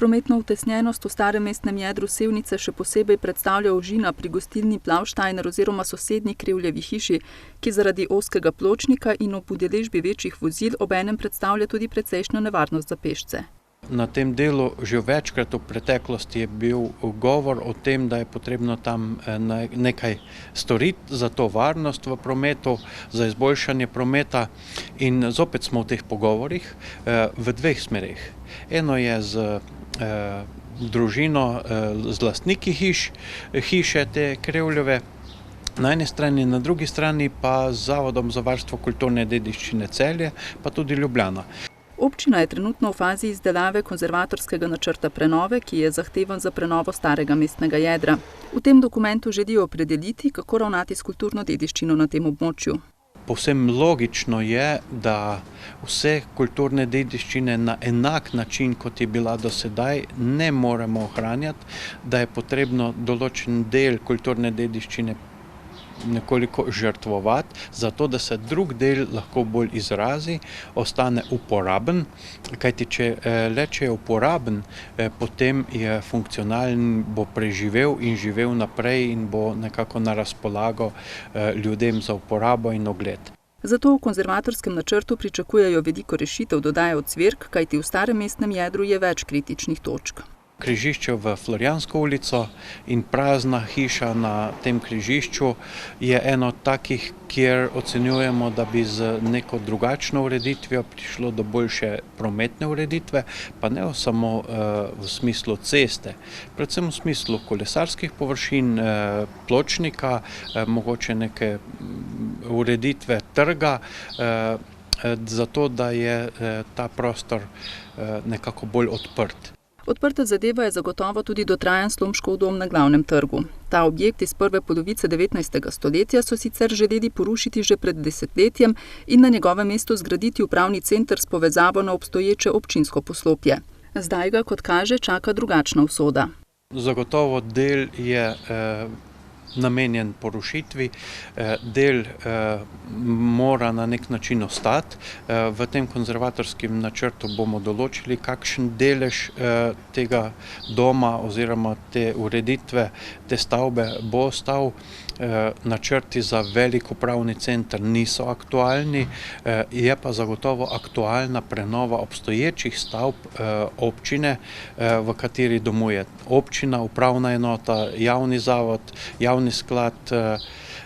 Prometno utesnjenost v starem mestnem jedru Sevnice še posebej predstavlja ožina pri gostilni Plavštajner oziroma sosednji Krevljevi hiši, ki zaradi ozkega pločnika in ob udeležbi večjih vozil obenem predstavlja tudi precejšnjo nevarnost za pešce. Na tem delu že večkrat v preteklosti je bil govor o tem, da je potrebno tam nekaj storiti za to varnost v prometu, za izboljšanje prometa in zopet smo v teh pogovorih v dveh smerih. Eno je z družino, z lastniki hiše te Krevljeve, na eni strani, na drugi strani pa z Zavodom za varstvo kulturne dediščine Celje, pa tudi Ljubljana. Občina je trenutno v fazi izdelave konzervatorskega načrta prenove, ki je zahtevan za prenovo starega mestnega jedra. V tem dokumentu želijo opredeliti, kako ravnati s kulturno dediščino na tem območju. Povsem logično je, da vse kulturne dediščine na enak način, kot je bila do sedaj, ne moremo ohranjati, da je potrebno določen del kulturne dediščine nekoliko žrtvovati, zato da se drug del lahko bolj izrazi, ostane uporaben, kajti če je uporaben, potem je funkcionalen, bo preživel in živel naprej in bo nekako na razpolago ljudem za uporabo in ogled. Zato v konzervatorskem načrtu pričakujejo veliko rešitev, dodaja Ocvirk, kajti v starem mestnem jedru je več kritičnih točk. Križišče v Florjansko ulico in prazna hiša na tem križišču je eno od takih, kjer ocenjujemo, da bi z neko drugačno ureditvijo prišlo do boljše prometne ureditve, pa ne samo v smislu ceste, predvsem v smislu kolesarskih površin, pločnika, mogoče neke ureditve trga, zato da je ta prostor nekako bolj odprt. Odprta zadeva je zagotovo tudi dotrajan Slomškov dom na Glavnem trgu. Ta objekt iz prve polovice 19. stoletja so sicer želeli porušiti že pred desetletjem in na njegovem mestu zgraditi upravni center s povezavo na obstoječe občinsko poslopje. Zdaj ga, kot kaže, čaka drugačna usoda. Zagotovo del je namenjen porušitvi, del mora na nek način ostati. V tem konzervatorskem načrtu bomo določili, kakšen delež tega doma oziroma te ureditve, te stavbe bo ostal. Načrti za velik upravni center niso aktualni, je pa zagotovo aktualna prenova obstoječih stavb občine, v kateri domuje občina, upravna enota, javni zavod, javni sklad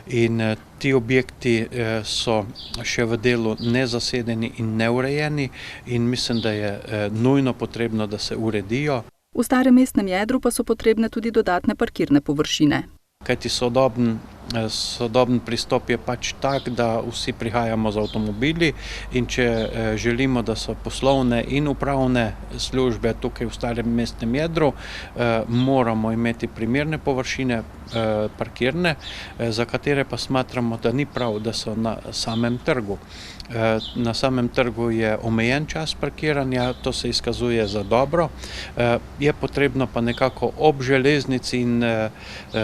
in ti objekti so še v delu nezasedeni in neurejeni in mislim, da je nujno potrebno, da se uredijo. V starem mestnem jedru pa so potrebne tudi dodatne parkirne površine. Kajti sodoben pristop je pač tak, da vsi prihajamo z avtomobili in če želimo, da so poslovne in upravne službe tukaj v starem mestnem jedru, moramo imeti primerne površine parkirne, za katere pa smatramo, da ni prav, da so na samem trgu. Na samem trgu je omejen čas parkiranja, to se izkazuje za dobro. Je potrebno pa nekako ob železnici in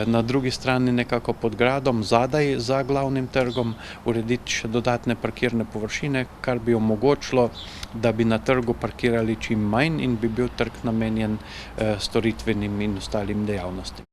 na drugi strani nekako pod gradom, zadaj za Glavnim trgom, urediti še dodatne parkirne površine, kar bi omogočilo, da bi na trgu parkirali čim manj in bi bil trg namenjen storitvenim in ostalim dejavnostim.